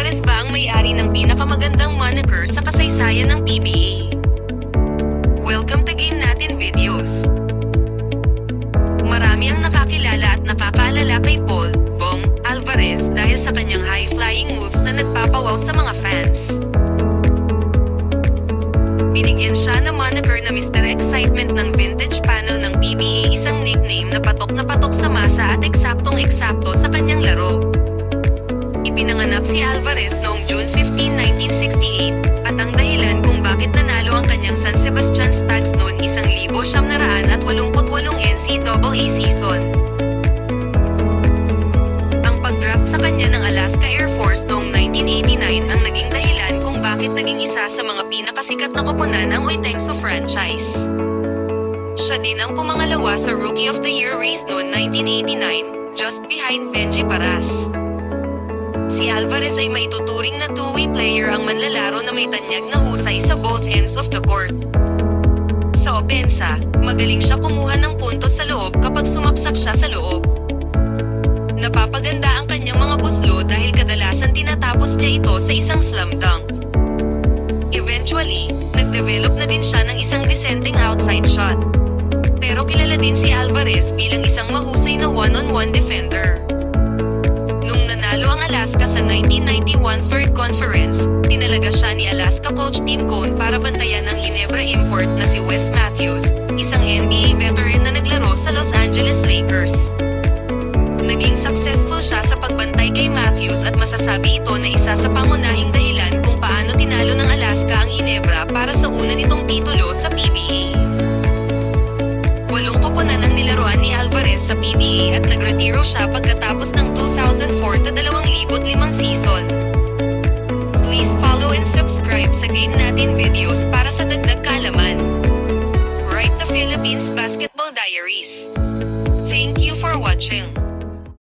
Alvarez ba ang may-ari ng pinakamagandang moniker sa kasaysayan ng PBA? Welcome to Game Natin Videos. Marami ang nakakilala at nakakaalala kay Paul Bong Alvarez dahil sa kanyang high-flying moves na nagpapawaw sa mga fans. Binigyan siya ng moniker na Mr. Excitement ng vintage panel ng PBA, isang nickname na patok sa masa at eksaktong-eksakto sa kanyang laro. Ipinanganak si Alvarez noong June 15, 1968, at ang dahilan kung bakit nanalo ang kanyang San Sebastian Stags noon 1988 NCAA season. Ang pag-draft sa kanya ng Alaska Air Force noong 1989 ang naging dahilan kung bakit naging isa sa mga pinakasikat na koponan ang Oitengso franchise. Siya din ang pumangalawa sa Rookie of the Year race noong 1989, just behind Benji Paras. Si Alvarez ay maituturing na two-way player, ang manlalaro na may tanyag na husay sa both ends of the court. Sa opensa, magaling siya kumuha ng puntos sa loob kapag sumaksak siya sa loob. Napapaganda ang kanyang mga buslo dahil kadalasan tinatapos niya ito sa isang slam dunk. Eventually, nag-develop na din siya ng isang disenteng outside shot. Pero kilala din si Alvarez bilang isang mahusay na one-on-one defender. Nung nanalo ang Alaska sa 1991 Third Conference, tinalaga siya ni Alaska coach Tim Cone para bantayan ang Ginebra import na si Wes Matthews, isang NBA veteran na naglaro sa Los Angeles Lakers. Naging successful siya sa pagbantay kay Matthews at masasabi ito na isa sa pangunahing dahilan kung paano tinalo ng Alaska ang Ginebra para sa una nitong titulo sa PBA. 8 koponan ang nilaruan ni Alvarez sa PBA at nagretiro siya pagkatapos ng 2004-2005 season. Please follow and subscribe sa Game Natin Videos para sa dagdag kaalaman. Write the Philippines Basketball Diaries. Thank you for watching.